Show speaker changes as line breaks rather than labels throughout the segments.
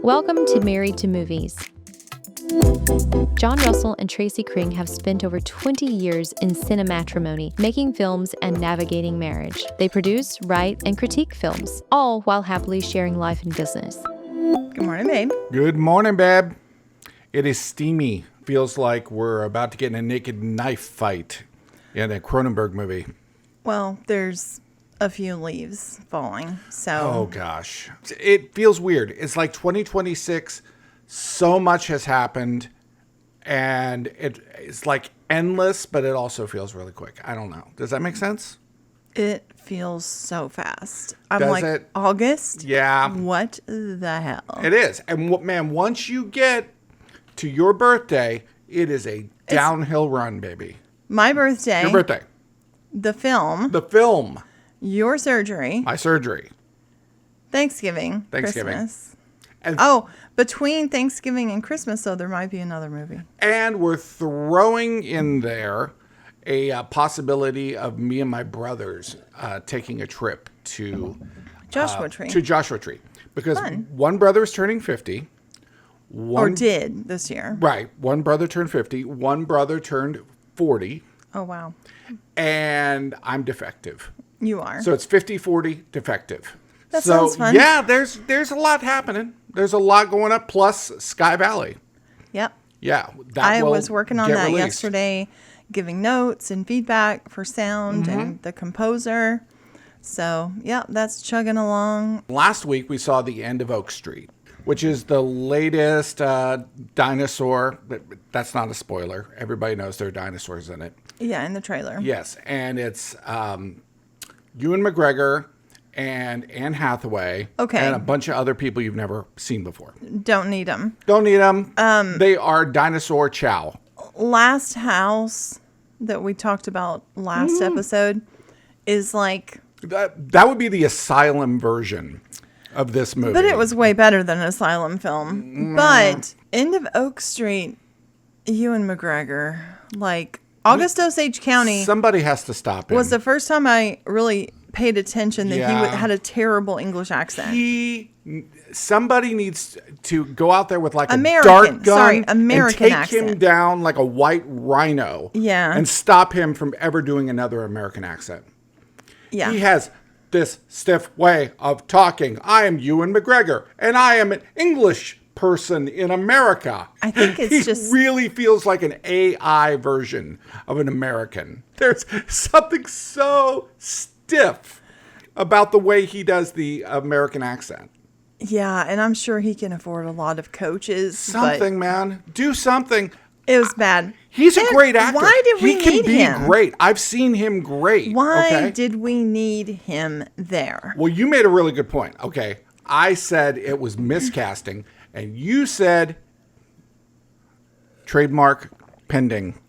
Welcome to Married to Movies. John Russell and Tracy Kring have spent over 20 years in cinematrimony, making films and navigating marriage. They produce, write, and critique films, all while happily sharing life and business.
Good morning, babe.
Good morning, babe. It is steamy. Feels like we're about to get in a naked knife fight in a Cronenberg movie.
Well, there's a few leaves falling, so...
Oh, gosh. It feels weird. It's like 2026. So much has happened, and it's like endless, but it also feels really quick. I don't know. Does that make sense?
It feels so fast. I'm
Does
like,
it?
August?
Yeah.
What the hell?
It is. And, man, once you get to your birthday, it is a downhill run, baby.
My birthday.
Your birthday.
The film.
The film.
Your surgery.
My surgery.
Thanksgiving.
Thanksgiving.
Christmas.
And
Between Thanksgiving and Christmas, though, there might be another movie.
And we're throwing in there a possibility of me and my brothers taking a trip to
Joshua Tree.
To Joshua Tree. Because
Fun.
one brother is turning 50.
Or did this year.
Right. One brother turned 50. One brother turned 40.
Oh, wow.
And I'm defective.
You are.
So it's 50-40 defective.
That sounds fun.
Yeah, there's a lot happening. There's a lot going up, plus Sky Valley.
Yep.
Yeah.
I was working on that
released
yesterday, giving notes and feedback for sound and the composer. So, yeah, that's chugging along.
Last week, we saw the end of Oak Street, which is the latest dinosaur. That's not a spoiler. Everybody knows there are dinosaurs in it.
Yeah, in the trailer.
Yes, and it's Ewan McGregor and Anne Hathaway.
Okay.
And a bunch of other people you've never seen before.
Don't need them.
Don't need them. They are dinosaur chow.
Last House that we talked about last episode is like...
That would be the Asylum version of this movie.
But it was way better than an Asylum film. But End of Oak Street, Ewan McGregor, like August Osage County...
Somebody has to stop him.
Was the first time I really paid attention that
Yeah.
he had a terrible English accent.
Somebody needs to go out there with like
American.
a dart gun
Sorry, American
and take him
accent.
down like a white rhino.
Yeah.
And stop him from ever doing another American accent.
Yeah.
He has this stiff way of talking. I am Ewan McGregor, and I am an English person in America.
I think it's
he
just...
really feels like an AI version of an American. There's something so stiff about the way he does the American accent.
Yeah, and I'm sure he can afford a lot of coaches.
Something, man. Do something.
It was bad.
He's a great actor.
Why did we need him?
He can be great. I've seen him great.
Why did we need him there?
Well, you made a really good point. Okay. I said it was miscasting, and you said trademark pending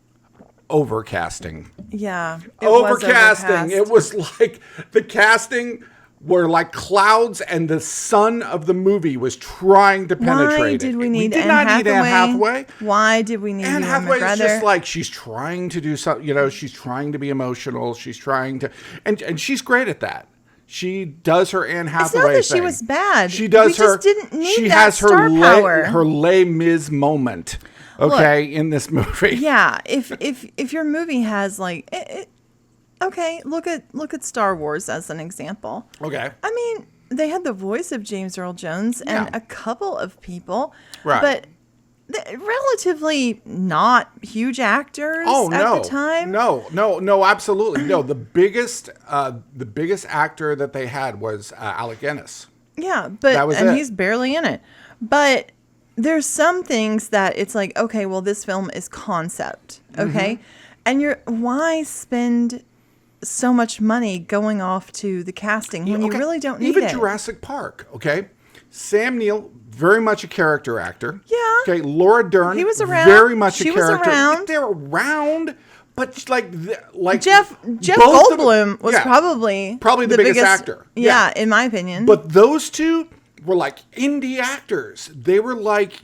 overcasting.
Yeah.
Overcasting. It was like the casting were like clouds, and the sun of the movie was trying to penetrate
Why
it.
did we need
did
Anne
not
Hathaway?
need Anne Hathaway.
Why did we need
Anne
Ewan
Hathaway
McGregor?
is just like, she's trying to do something, she's trying to be emotional. She's trying to, and she's great at that. She does her Anne Hathaway
It's not that
thing.
she was bad.
She does
we
her.
just didn't need
she
that
has
star power.
her Les Mis moment. Okay, in this movie.
Yeah, if your movie has like, okay, look at Star Wars as an example.
Okay.
I mean, they had the voice of James Earl Jones and a couple of people,
Right.
but relatively not huge actors at the time.
No, absolutely. No, the biggest actor that they had was Alec Guinness.
Yeah, but
That was
and
it.
he's barely in it. But there's some things that it's like, okay, well, this film is concept, okay, and why spend so much money going off to the casting when you really don't need
Even
it.
Jurassic Park, okay? Sam Neill, very much a character actor.
Yeah.
Okay, Laura Dern,
He was around.
very much
She
a
was
character.
around.
They're around, but like
Jeff
both
Goldblum was
yeah,
probably
the biggest actor.
Yeah, in my opinion.
But those two were like indie actors. They were like,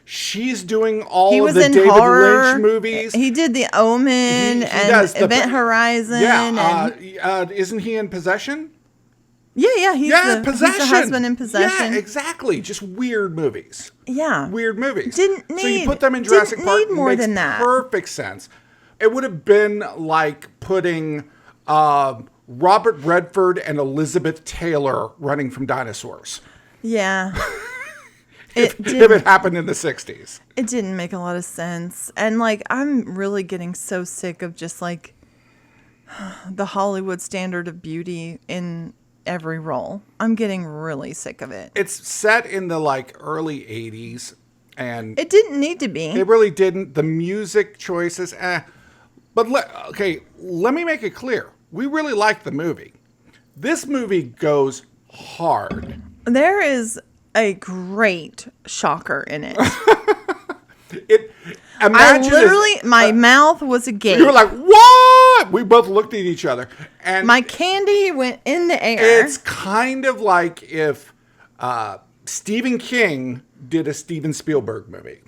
she's doing all of the David Lynch movies.
He did The Omen and Event Horizon.
Yeah. Isn't he in Possession?
Yeah, he's
Possession.
He's the husband in Possession.
Yeah, exactly. Just weird movies.
Yeah.
Weird movies.
So
you put them in Jurassic Park.
Need more
makes
than that.
Perfect sense. It would have been like putting Robert Redford and Elizabeth Taylor running from dinosaurs.
Yeah.
if it happened in the 60s.
It didn't make a lot of sense. And like, I'm really getting so sick of just like the Hollywood standard of beauty in every role. I'm getting really sick of it.
It's set in the like early 80s, and
it didn't need to be.
It really didn't. The music choices, But let me make it clear. We really like the movie. This movie goes hard.
There is a great shocker in it. My mouth was agape.
We were like, what? We both looked at each other. And
my candy went in the air.
It's kind of like if Stephen King did a Steven Spielberg movie.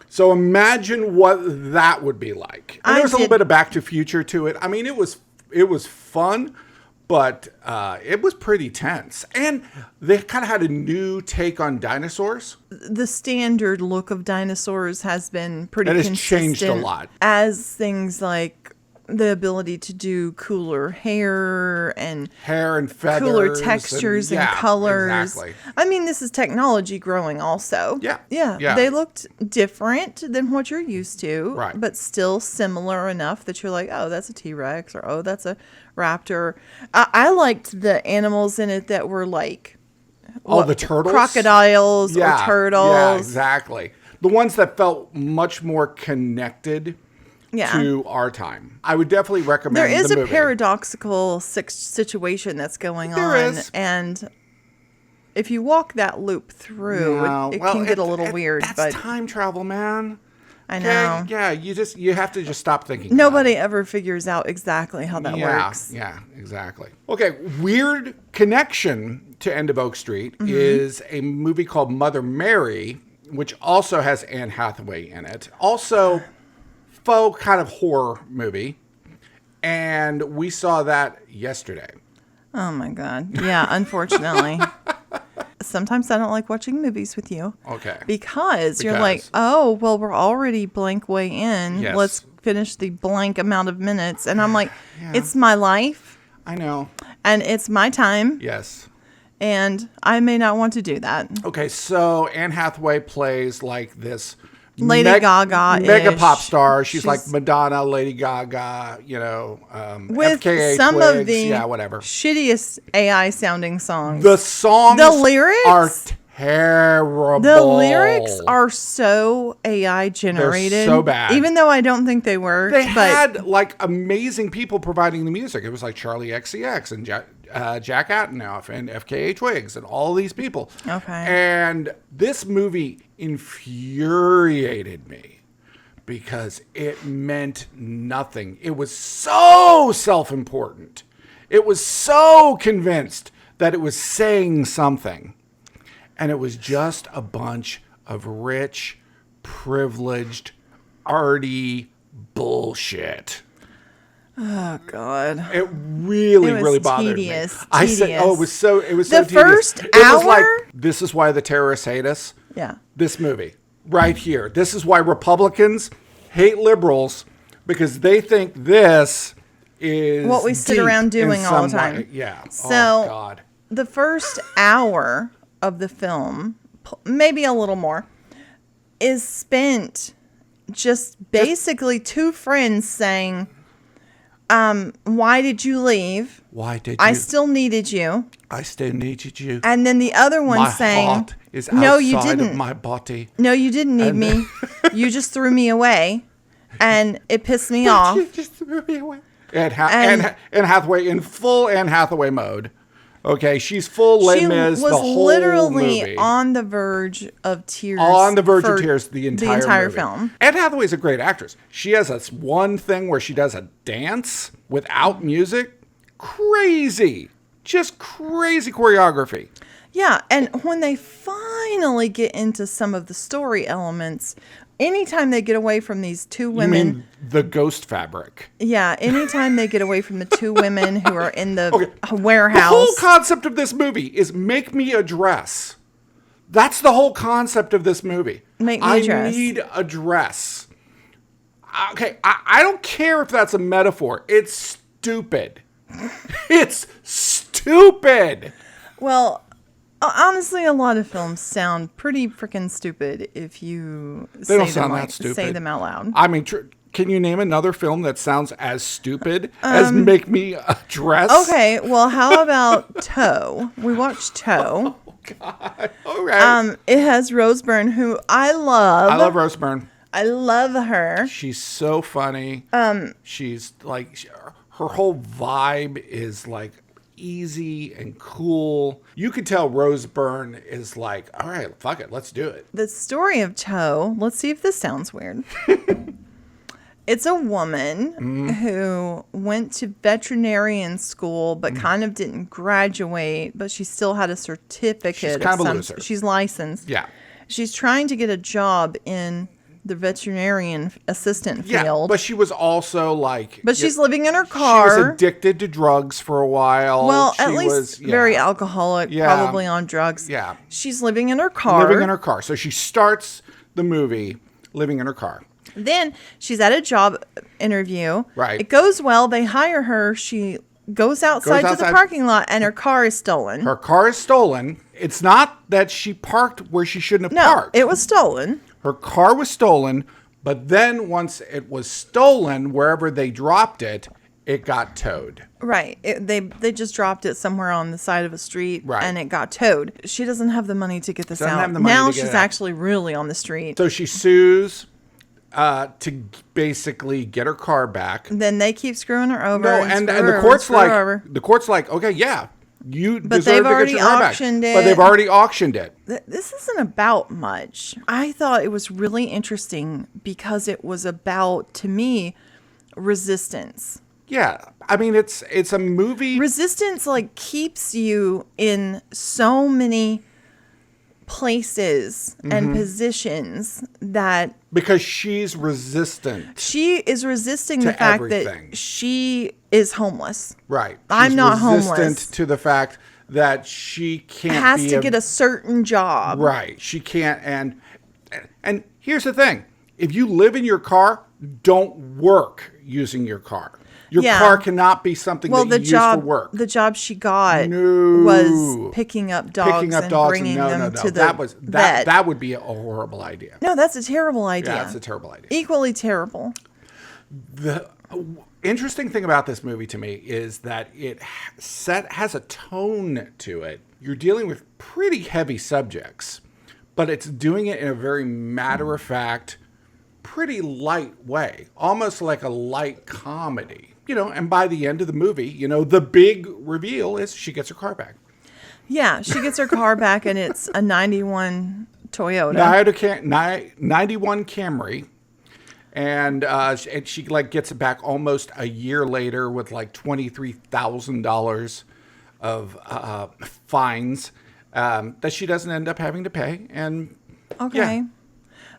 So imagine what that would be like. And there's a little bit of Back to Future to it. I mean, it was fun, but it was pretty tense. And they kind of had a new take on dinosaurs.
The standard look of dinosaurs has been pretty consistent.
It has changed a lot.
As things like the ability to do cooler hair and
feathers,
cooler textures and colors.
Exactly.
I mean, this is technology growing also.
Yeah.
They looked different than what you're used to,
right?
But still similar enough that you're like, oh, that's a T-Rex, or oh, that's a raptor. I liked the animals in it that were like,
the turtles,
crocodiles, or turtles.
Yeah, exactly. The ones that felt much more connected. To our time. I would definitely recommend
the movie. There is a
movie.
paradoxical situation that's going on.
There is.
And if you walk that loop through, it can get a little weird.
That's time travel, man.
I know.
Yeah, you have to just stop thinking.
Nobody ever figures out exactly how that works.
Yeah, exactly. Okay, weird connection to End of Oak Street is a movie called Mother Mary, which also has Anne Hathaway in it. Also, faux kind of horror movie, and we saw that yesterday.
Oh my God. Yeah, unfortunately. Sometimes I don't like watching movies with you.
Okay.
Because you're like, oh, well, we're already blank way in.
Yes.
Let's finish the blank amount of minutes. And I'm like, it's my life.
I know.
And it's my time.
Yes.
And I may not want to do that.
Okay, so Anne Hathaway plays like this
Lady Gaga
mega pop star. She's like Madonna, Lady Gaga,
with
FKA
some
Twigs,
of the
whatever.
shittiest AI sounding songs.
The lyrics are terrible.
The lyrics are so AI generated.
They're so bad.
Even though I don't think they were.
They had like amazing people providing the music. It was like Charlie XCX and Jack Antonoff and FKA Twigs and all these people.
Okay.
And this movie infuriated me because it meant nothing. It was so self-important. It was so convinced that it was saying something. And it was just a bunch of rich, privileged, arty bullshit.
Oh God!
It really bothered me. I said, "Oh, it was so tedious."
The first hour,
it was like, "This is why the terrorists hate us."
Yeah.
This movie right here. This is why Republicans hate liberals because they think this is
what we sit around doing all the time.
Way. Yeah.
So,
oh God.
The first hour of the film, maybe a little more, is spent just basically two friends saying, why did you leave?
Why did you?
I still needed you.
I still needed you.
And then the other one
my
saying,
heart is outside
no, you didn't.
Of my body.
No, you didn't need me. You just threw me away. And it pissed me off.
You just threw me away. Anne Hathaway in full Anne Hathaway mode. Okay, she's full Les Mis the whole movie.
She was literally on the verge of tears.
On the verge of tears the entire movie.
Film.
Anne Hathaway's a great actress. She has this one thing where she does a dance without music. Crazy. Just crazy choreography.
Yeah, and when they finally get into some of the story elements, anytime they get away from these two
You
women,
mean the ghost fabric?
yeah, anytime they get away from the two women who are in the
Okay.
warehouse.
The whole concept of this movie is make me a dress. That's the whole concept of this movie.
Make me a dress.
I need a dress. Okay, I don't care if that's a metaphor. It's stupid. It's stupid.
Well, honestly, a lot of films sound pretty freaking stupid if you
They don't sound that stupid.
say them out loud.
I mean, can you name another film that sounds as stupid as Make Me a Dress?
Okay, well, how about Toe? We watched Toe.
Oh, God. All right.
It has Rose Byrne, who I love.
I love Rose Byrne.
I love her.
She's so funny. She's like, her whole vibe is like easy and cool. You could tell Rose Byrne is like, all right, fuck it, let's do it.
The story of Toe, let's see if this sounds weird. It's a woman who went to veterinarian school but kind of didn't graduate, but she still had a certificate.
She's kind of a loser.
She's licensed.
Yeah.
She's trying to get a job in the veterinarian assistant
Yeah,
field.
but she was also like...
But she's living in her car.
She was addicted to drugs for a while.
Well,
She
at least
was,
very alcoholic,
Yeah.
probably on drugs.
Yeah.
She's living in her car.
Living in her car. So she starts the movie living in her car.
Then she's at a job interview.
Right.
It goes well. They hire her. She goes outside to the parking lot, and her car is stolen.
Her car is stolen. It's not that she parked where she shouldn't have
No,
parked.
it was stolen.
Her car was stolen, but then once it was stolen, wherever they dropped it, it got towed.
Right. They just dropped it somewhere on the side of a street,
Right.
and it got towed. She doesn't have the money to get this
Doesn't
out.
have the money
Now
to get
she's
it out.
actually really on the street.
So she sues to basically get her car back.
Then they keep screwing her over.
No, and the court's like, okay, yeah, you
But
deserve
they've
to get
already
your car back.
auctioned
But
it.
they've already auctioned it.
This isn't about much. I thought it was really interesting because it was about, to me, resistance.
Yeah, I mean it's a movie.
Resistance like keeps you in so many places and positions that
Because she's resistant.
she is resisting
To
the fact
everything.
that she is homeless.
Right.
I'm
She's
not
resistant
homeless.
to the fact that she can't
Has
be
to get a certain job.
Right. She can't and here's the thing. If you live in your car, don't work using your car. Your
Yeah.
car cannot be something
Well,
that you use for work.
the job she got
No.
was picking up dogs and bringing
no,
them
no.
to the
That was
vet.
that would be a horrible idea.
No, that's a terrible idea.
Yeah, that's a terrible idea.
Equally terrible.
The interesting thing about this movie to me is that it has a tone to it. You're dealing with pretty heavy subjects, but it's doing it in a very matter-of-fact, pretty light way, almost like a light comedy. And by the end of the movie, the big reveal is she gets her car back.
Yeah, she gets her car back, and it's a 91 Toyota.
91 Camry. And she gets it back almost a year later with like $23,000 of fines that she doesn't end up having to pay. And
Okay.
yeah.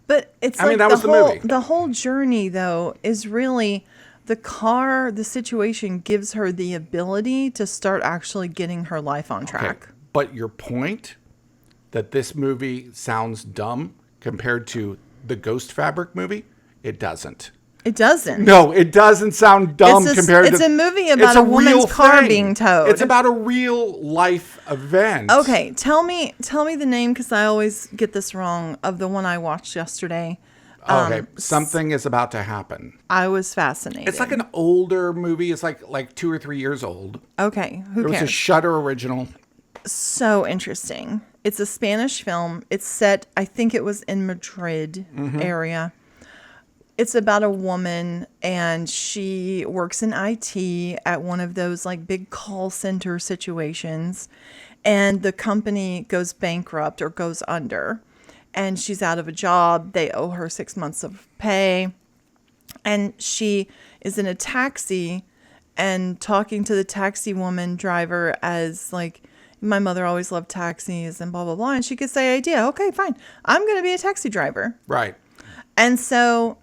But it's
I mean, that
the
was the
whole
movie.
the whole journey though is really the situation gives her the ability to start actually getting her life on track.
Okay. But your point that this movie sounds dumb compared to the Ghost Fabric movie, it doesn't.
It doesn't.
No, it doesn't sound dumb compared to...
It's a movie about a woman's car being towed.
It's about a real life event.
Okay, tell me the name because I always get this wrong of the one I watched yesterday.
Okay, something is about to happen.
I was fascinated.
It's like an older movie. It's like 2 or 3 years old.
Okay, who
It was a
cares?
Shudder original.
So interesting. It's a Spanish film. It's set, I think it was in Madrid area. It's about a woman and she works in IT at one of those like big call center situations, and the company goes bankrupt or goes under and she's out of a job. They owe her 6 months of pay, and she is in a taxi and talking to the taxi woman driver as like, my mother always loved taxis and blah, blah, blah. And she gets the idea, okay, fine. I'm going to be a taxi driver.
Right.
And so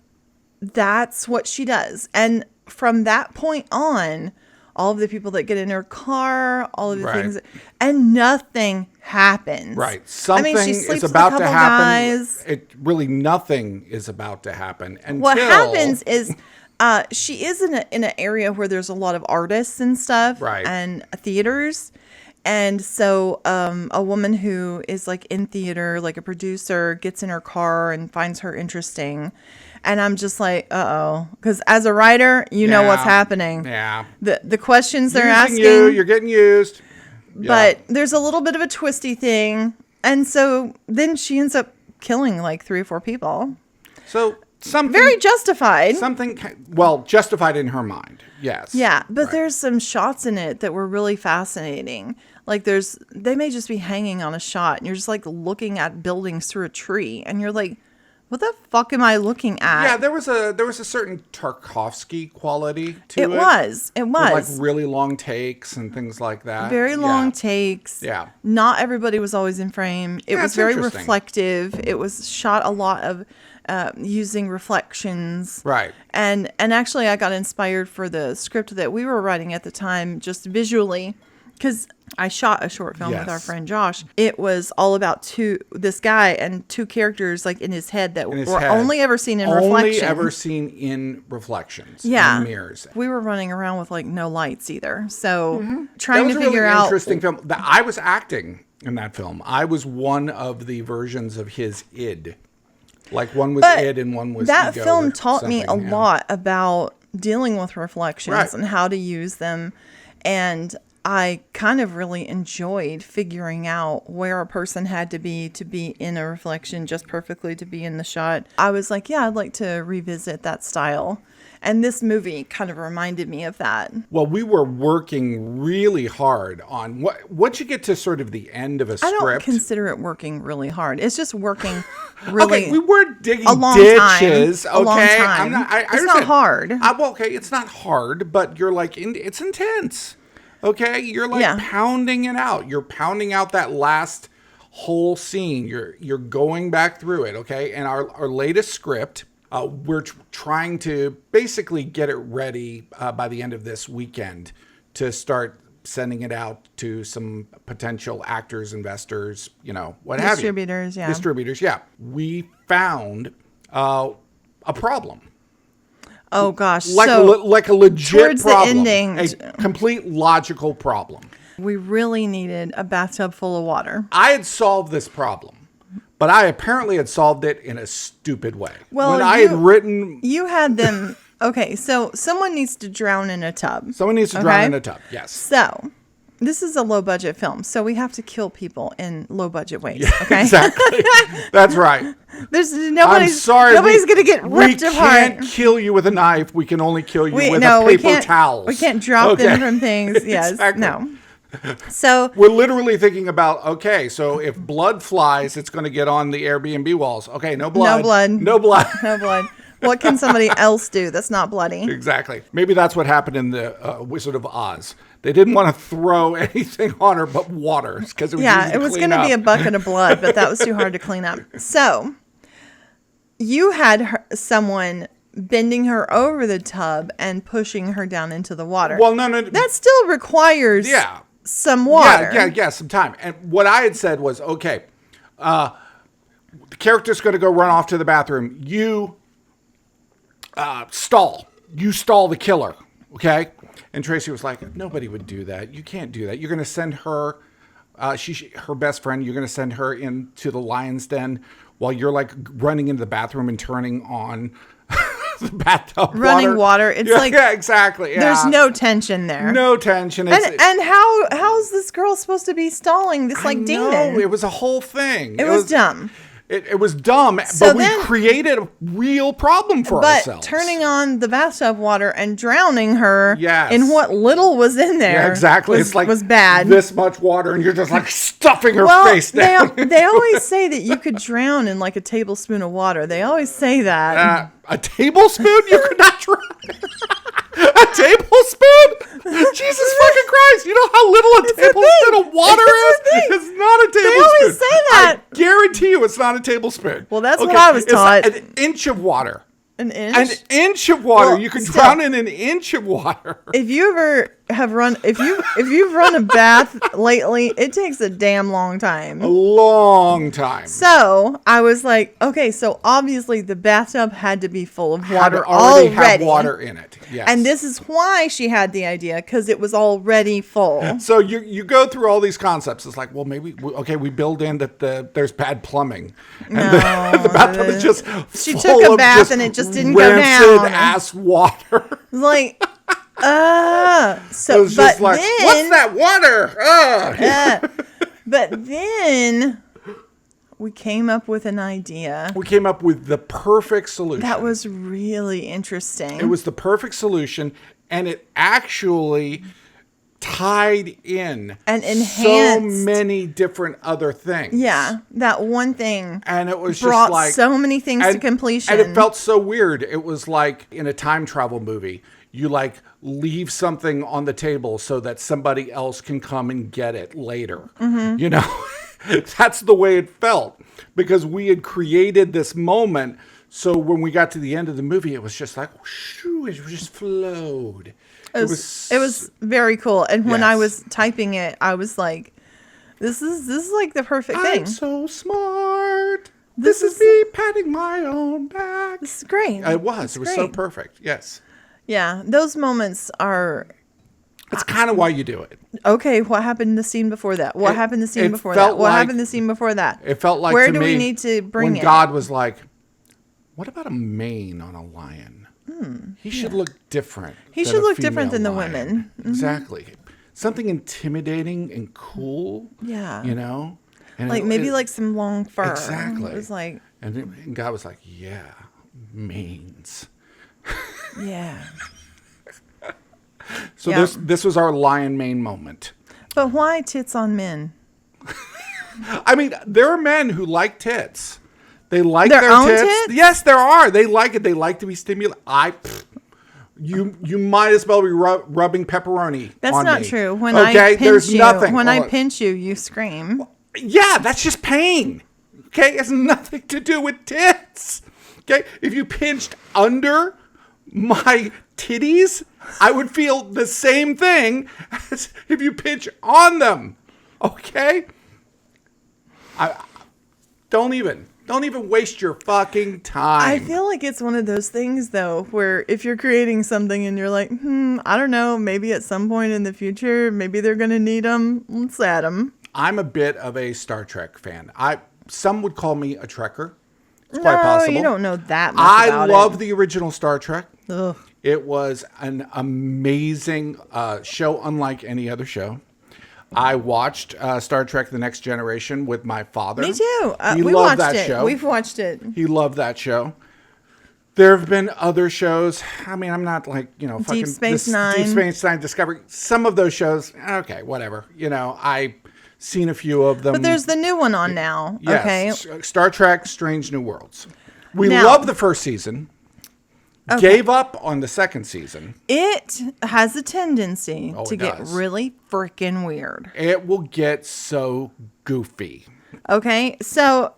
that's what she does. And from that point on, all of the people that get in her car, all of the things, and nothing happens.
Right. Something
she sleeps
is
with
about
a couple
to happen.
Guys.
It really nothing is about to happen. Until
What happens is she is in an area where there's a lot of artists and stuff,
Right.
and theaters. And so a woman who is like in theater, like a producer, gets in her car and finds her interesting. And I'm just like, uh-oh. Because as a writer, you know what's happening.
Yeah.
The questions they're
Using
asking.
you're getting used.
But there's a little bit of a twisty thing. And so then she ends up killing like 3 or 4 people.
So something.
Very justified.
Justified in her mind. Yes.
Yeah, but there's some shots in it that were really fascinating. Like they may just be hanging on a shot and you're just like looking at buildings through a tree and you're like, what the fuck am I looking at?
Yeah, there was a certain Tarkovsky quality to it.
It was.
With like really long takes and things like that.
Very long takes.
Yeah.
Not everybody was always in frame. It was very
interesting.
reflective. It was shot a lot of using reflections.
Right.
And actually I got inspired for the script that we were writing at the time, just visually, because I shot a short film with our friend Josh. It was all about this guy and 2 characters like in his head that were only ever seen in reflections.
Only ever seen in reflections.
Yeah.
In mirrors.
We were running around with like no lights either. So trying
That was
to
a
figure
really
out.
interesting film. I was acting in that film. I was one of the versions of his id. Like one was id and one was
that
ego
film
or
taught me a
something,
lot about dealing with reflections
Right.
and how to use them. And I kind of really enjoyed figuring out where a person had to be in a reflection just perfectly to be in the shot. I was like, yeah, I'd like to revisit that style. And this movie kind of reminded me of that.
Well, we were working really hard on once you get to sort of the end of a script.
I don't consider it working really hard. It's just working really
okay, we were digging
a long
ditches.
Time.
Okay,
A long time.
I'm not.
It's not hard.
Okay, it's not hard, but you're like it's intense. Okay, you're like pounding it out. You're pounding out that last whole scene. You're going back through it. Okay, and our latest script. We're trying to basically get it ready by the end of this weekend to start sending it out to some potential actors, investors, what have you. Distributors, yeah. We found a problem.
Oh, gosh.
Like a legit
towards
problem.
The ending,
a complete logical problem.
We really needed a bathtub full of water.
I had solved this problem. But I apparently had solved it in a stupid way.
Well,
when I had written...
You had them... Okay, so someone needs to drown in a tub.
Someone needs to drown in a tub, yes.
So, this is a low-budget film, so we have to kill people in low-budget ways,
yeah,
okay?
Exactly. That's right.
Nobody's going to get ripped apart.
We can't kill you with a knife. We can only kill you with a paper towel.
We can't drop them from things. Yes,
exactly.
No. So
we're literally thinking about, okay, so if blood flies, it's going to get on the Airbnb walls. Okay, no blood.
No blood.
No blood.
No blood. What can somebody else do that's not bloody?
Exactly. Maybe that's what happened in the Wizard of Oz. They didn't want to throw anything on her but water because it was easy to
it was
clean
going to
up.
be a bucket of blood, but that was too hard to clean up. So you had someone bending her over the tub and pushing her down into the water.
Well, no.
That still requires some water.
Yeah, some time. And what I had said was, okay, the character's going to go run off to the bathroom. You stall. You stall the killer, okay? And Tracy was like, nobody would do that. You can't do that. You're going to send her, her best friend, you're going to send her into the lion's den while you're like running into the bathroom and turning on the bathtub
running water. It's
exactly. Yeah.
There's no tension there.
No tension.
And how's this girl supposed to be stalling this demon?
It was a whole thing.
It was dumb.
It was dumb,
so
but we created a real problem for ourselves.
But turning on the bathtub water and drowning her
in
what little was in there.
Yeah, exactly.
Was bad.
This much water, and you're just like stuffing her face down.
They always say that you could drown in like a tablespoon of water. They always say that.
A tablespoon? You could not drown. A tablespoon? Jesus fucking Christ. You know how little a tablespoon of water is? It's not a tablespoon.
They always say that.
I guarantee you it's not a tablespoon.
Well, that's what I was taught.
It's an inch of water.
An inch?
An inch of water.
Well,
you can
still,
drown in an inch of water.
If you ever have run, if you've run a bath lately, it takes a damn long time.
A long time.
So I was like, okay, so obviously the bathtub had to be full of
Had to
water
already
already.
have water in it. Yes.
And this is why she had the idea, because it was already full.
So you go through all these concepts. It's like, well, maybe we build in that there's bad plumbing, and the bathtub is just
She
full
took a
of
bath
just
and it just didn't go
rancid
down.
ass water.
Like,
So
so
it was
but
just like,
then,
what's that water?
but then we came up with an idea
We came up with the perfect solution.
that was really interesting.
It was the perfect solution, and it actually tied in
And
so
enhanced.
many different other things.
Yeah, that one thing
And it was
brought
just like
so many things to completion.
And it felt so weird. It was like in a time travel movie, you like leave something on the table so that somebody else can come and get it later.
Mm-hmm.
You know, that's the way it felt, because we had created this moment. So when we got to the end of the movie, it was just like, shoo, it just flowed.
It was very cool. And when I
Yes.
was typing it, I was like, this is like the perfect thing.
I'm so smart. This is me patting my own back.
This is great.
It was. It was so
great.
perfect. Yes.
Yeah, those moments are
That's kind of why you do it.
okay. What happened in the scene before that? What happened in the scene
it
before
felt
that? What
like-
happened in the scene before that?
It felt like
where
to
do
me,
we need to bring
when
it?
God was like, what about a mane on a lion? He should look different.
He
than
should
a
look different
female
than the
lion."
women. Mm-hmm.
Exactly. Something intimidating and cool.
Yeah.
You know? And
Like maybe like some long fur.
Exactly.
It was like,
And God was like, yeah, manes.
yeah.
So
Yeah.
this was our lion mane moment.
But why tits on men?
I mean, there are men who like tits. They like
Their
their
own
tits.
tits?
Yes, there are. They like it. They like to be stimulated. You might as well be rubbing pepperoni.
That's
on
not
me.
true. When
okay?
I pinch
There's
you,
nothing.
when I
Hold on.
pinch you, you scream.
Yeah, that's just pain. Okay, it has nothing to do with tits. Okay, if you pinched under my titties, I would feel the same thing as if you pinch on them. Okay, don't even waste your fucking time.
I feel like it's one of those things, though, where if you're creating something and you're like, I don't know, maybe at some point in the future, maybe they're going to need them. Let's add them.
I'm a bit of a Star Trek fan. Some would call me a Trekker. It's quite possible.
You don't know that much
I
about
love
it.
the original Star Trek.
Ugh.
It was an amazing show, unlike any other show. I watched Star Trek: The Next Generation with my father.
Me too.
He
we
loved
watched
that
it.
show.
We've watched it.
He loved that show. There have been other shows. I mean, I'm not like, fucking
Space Nine.
Deep Space Nine, Discovery. Some of those shows, okay, whatever. I've seen a few of them.
But there's the new one on now.
Yes,
Okay.
Star Trek: Strange New Worlds. We
Now-
loved the first season. Gave up on the second season.
It has a tendency
Oh,
to
it
get
does.
really freaking weird.
It will get so goofy.
Okay. So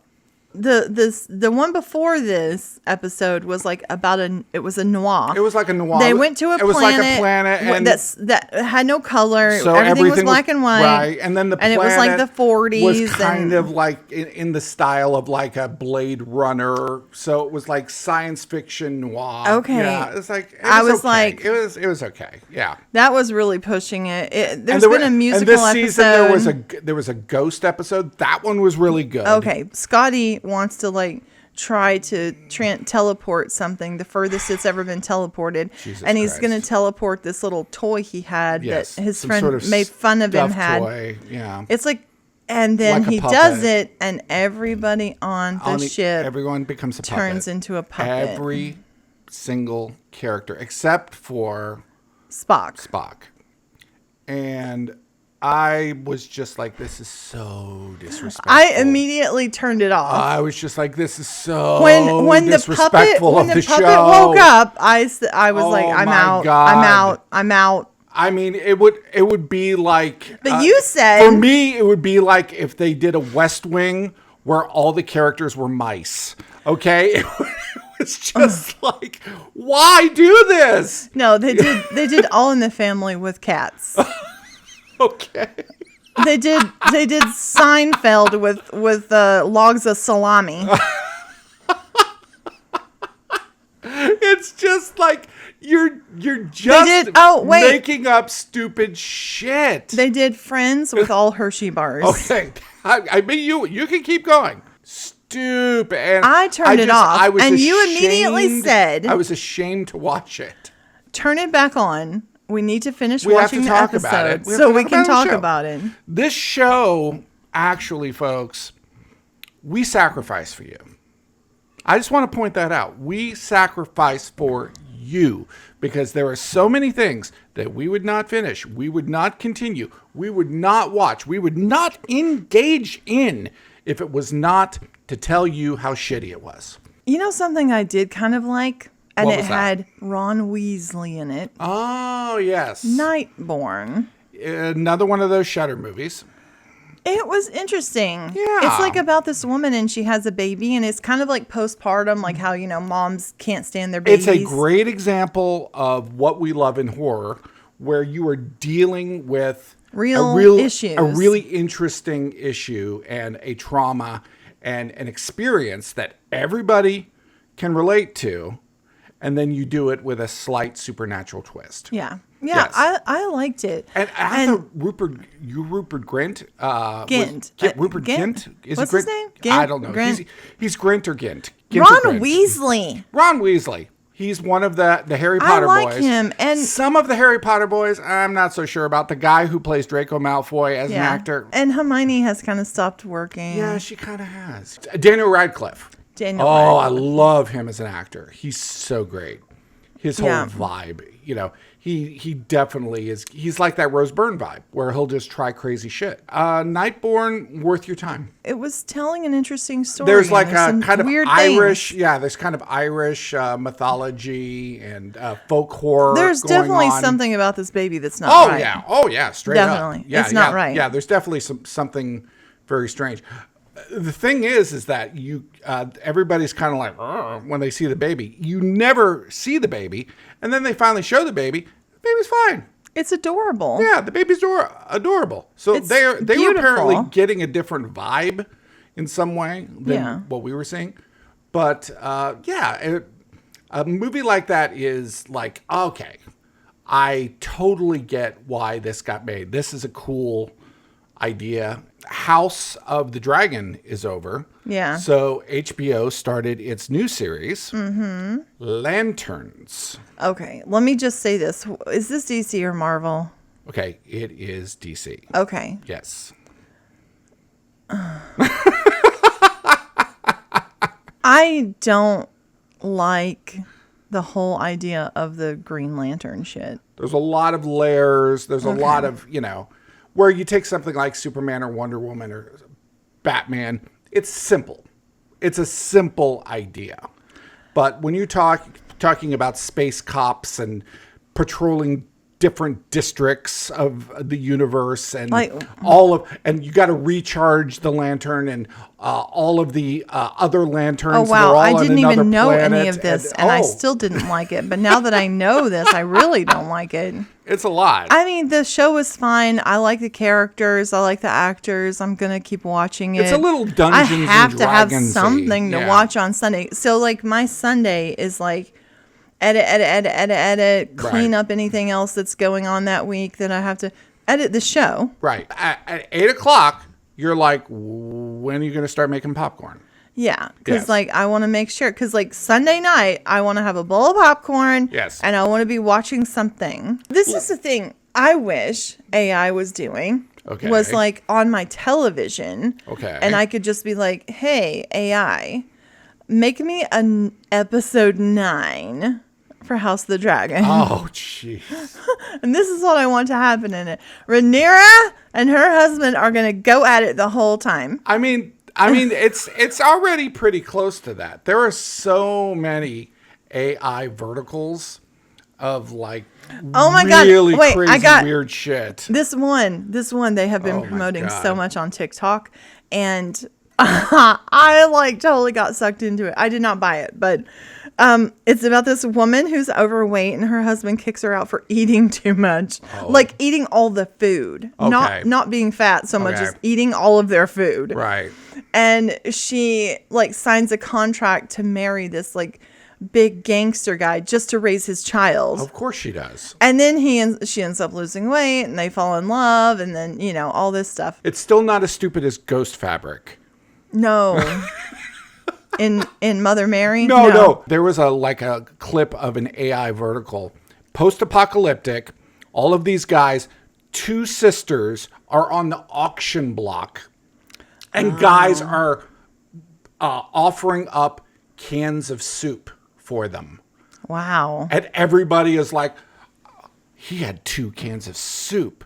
the one before this episode was like about it was a noir.
It was like a noir.
They went to a planet.
It was like a planet, and
that had no color.
so
everything was black and white.
Right, and then the
and
planet
it was like the 40s.
was kind of like in the style of like a Blade Runner. So it was like science fiction noir.
Okay.
Yeah, it's like
I was
okay.
like-
it was okay. Yeah.
That was really pushing it. There's
And
been a musical
and this
episode.
season there was a ghost episode. That one was really good.
Okay, Scotty wants to try to teleport something, the furthest it's ever been teleported,
Jesus
and he's
Christ.
going to teleport this little toy he had
Yes,
that his
some
friend
sort of
made fun of him
stuffed
had.
toy. Yeah.
It's like, and then
Like a
he
puppet.
does it, and everybody on the ship
everyone becomes a puppet.
turns into a puppet.
Every single character except for
Spock.
Spock. And I was just like, this is so disrespectful.
I immediately turned it off.
I was just like, this is so
when
disrespectful of the show.
woke up, I was like, I'm
my
out.
God.
I'm out.
I mean, it would be like.
But you said,
for me, it would be like if they did a West Wing where all the characters were mice. Okay, it was just like, why do this?
No, they did All in the Family with cats.
Okay.
They did Seinfeld with logs of salami.
It's just like you're just making up stupid shit.
They did Friends with all Hershey bars.
Okay, I mean you can keep going. Stupid. And
I turned it off,
I was
and
ashamed,
you immediately said,
I was ashamed to watch it.
Turn it back on. We need to finish watching the episode so we can talk about it.
This show, actually, folks, we sacrifice for you. I just want to point that out. We sacrifice for you because there are so many things that we would not finish. We would not continue. We would not watch. We would not engage in if it was not to tell you how shitty it was.
You know something I did kind of like? And
What
it
was that?
had Ron Weasley in it.
Oh, yes.
Nightborn.
Another one of those Shudder movies.
It was interesting.
Yeah.
It's like about this woman and she has a baby and it's kind of like postpartum, like how, moms can't stand their babies.
It's a great example of what we love in horror, where you are dealing with
real issues.
A really interesting issue and a trauma and an experience that everybody can relate to. And then you do it with a slight supernatural twist.
Yeah.
Yes.
I liked it.
And I thought Rupert Grint. Rupert Gint? Is
What's
it Grint?
his name? Gint?
I don't know.
Grint?
He's Grint or Gint. Gint
Ron
or Grint.
Weasley.
Ron Weasley. He's one of the Harry Potter
I like
boys.
him. And
some of the Harry Potter boys, I'm not so sure about. The guy who plays Draco Malfoy as an actor.
And Hermione has kind of stopped working.
Yeah, she kind of has. Daniel Radcliffe. I love him as an actor. He's so great. His whole vibe, he definitely is. He's like that Rose Byrne vibe where he'll just try crazy shit. Nightborn, worth your time.
It was telling an interesting story.
There's like a kind of
weird
Irish,
things.
There's kind of Irish mythology and folk horror.
There's
going
definitely
on.
something about this baby that's not right.
Oh yeah, straight up.
Definitely. It's not right.
Yeah, there's definitely something very strange. The thing is that everybody's kind of like, when they see the baby. You never see the baby, and then they finally show the baby. The baby's fine.
It's adorable.
Yeah, the baby's adorable. So they were apparently getting a different vibe in some way than what we were seeing. But a movie like that is like, okay, I totally get why this got made. This is a cool idea. House of the Dragon is over.
Yeah.
So HBO started its new series, Lanterns.
Okay, let me just say this. Is this DC or Marvel?
Okay, it is DC.
Okay.
Yes.
I don't like the whole idea of the Green Lantern shit.
There's a lot of layers. There's a lot of, where you take something like Superman or Wonder Woman or Batman, it's simple. It's a simple idea. But when you're talking about space cops and patrolling different districts of the universe and and you got to recharge the lantern and all of the other lanterns.
Oh wow,
all
I
on
didn't even know
planet,
any of this and I still didn't like it. But now that I know this, I really don't like it.
It's a lot.
I mean, the show was fine. I like the characters. I like the actors. I'm going to keep watching it.
It's a little Dungeons and Dragons-y.
I have to have something to watch on Sunday. So like my Sunday is like edit, clean up anything else that's going on that week that I have to edit the show.
Right. At 8 o'clock, you're like, when are you going to start making popcorn?
Yeah. Because like I want to make sure. Because like Sunday night, I want to have a bowl of popcorn.
Yes.
And I want to be watching something. This is the thing I wish AI was doing.
Okay.
Was like on my television.
Okay.
And I could just be like, hey, AI, make me an episode 9 for House of the Dragon.
Oh, jeez.
And this is what I want to happen in it. Rhaenyra and her husband are going to go at it the whole time.
I mean, it's already pretty close to that. There are so many AI verticals of like
Oh my
really
God. Wait,
crazy
I got
weird shit.
This one they have been
Oh my
promoting
God.
so much on TikTok, and I like totally got sucked into it. I did not buy it, but it's about this woman who's overweight and her husband kicks her out for eating too much. Like eating all the food.
Okay.
Not being fat so much
Okay.
as eating all of their food.
Right.
And she like signs a contract to marry this like big gangster guy just to raise his child.
Of course she does.
And then she ends up losing weight and they fall in love and then, all this stuff.
It's still not as stupid as Ghost Fabric.
No. In Mother Mary?
No. There was a clip of an AI vertical, post-apocalyptic. All of these guys, two sisters, are on the auction block, and guys are offering up cans of soup for them.
Wow.
And everybody is like, he had 2 cans of soup.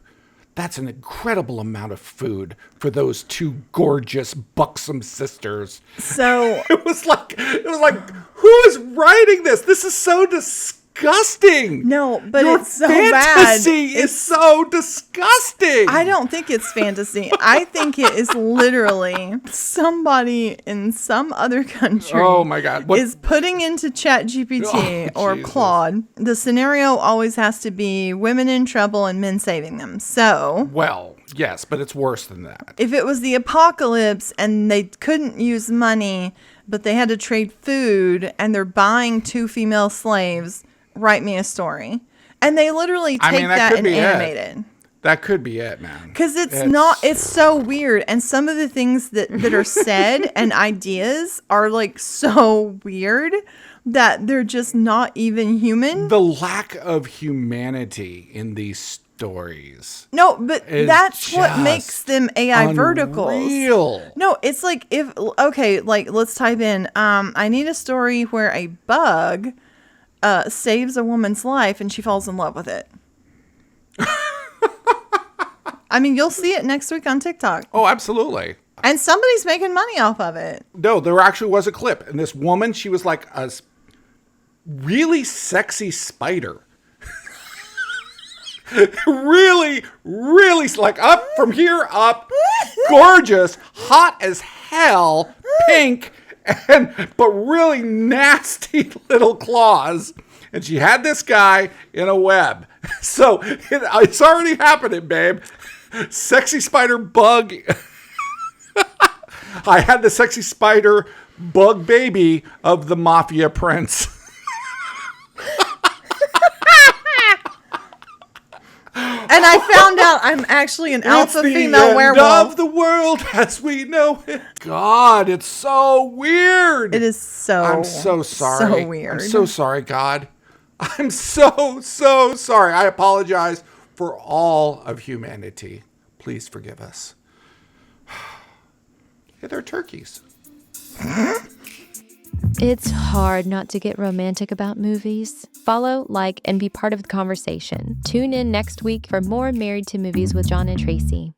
That's an incredible amount of food for those 2 gorgeous, buxom sisters.
So
It was like, who is writing this? This is so disgusting.
no, but
Your
it's so bad.
fantasy is so disgusting.
I don't think it's fantasy. I think it is literally somebody in some other country.
Oh my God. What?
Is putting into ChatGPT
Oh,
or
Jesus.
Claude. The scenario always has to be women in trouble and men saving them. So
Well, yes, but it's worse than that.
if it was the apocalypse and they couldn't use money, but they had to trade food and they're buying 2 female slaves, write me a story. And they literally take
I mean, that
that
could
and
be it.
animate it.
That could be it, man.
Because it's so weird. And some of the things that are said and ideas are like so weird that they're just not even human.
The lack of humanity in these stories.
No, but
is
that's what
just
makes them AI verticals.
Unreal.
No, it's like let's type in, I need a story where a bug saves a woman's life and she falls in love with it. I mean, you'll see it next week on TikTok.
Oh, absolutely.
And somebody's making money off of it.
No, there actually was a clip. And this woman, she was like a really sexy spider. really, really, like up from here up, gorgeous, hot as hell, pink, but really nasty little claws. And she had this guy in a web. So it's already happening, babe. Sexy spider bug. I had the sexy spider bug baby of the mafia prince.
And I found out I'm actually an alpha
It's
female
the end
werewolf.
of the world as we know it. God, it's so weird.
It is so.
I'm so sorry.
So weird.
I'm so sorry, God. I'm so sorry. I apologize for all of humanity. Please forgive us. Hey, they're turkeys.
It's hard not to get romantic about movies. Follow, like, and be part of the conversation. Tune in next week for more Married to Movies with Jon and Tracy.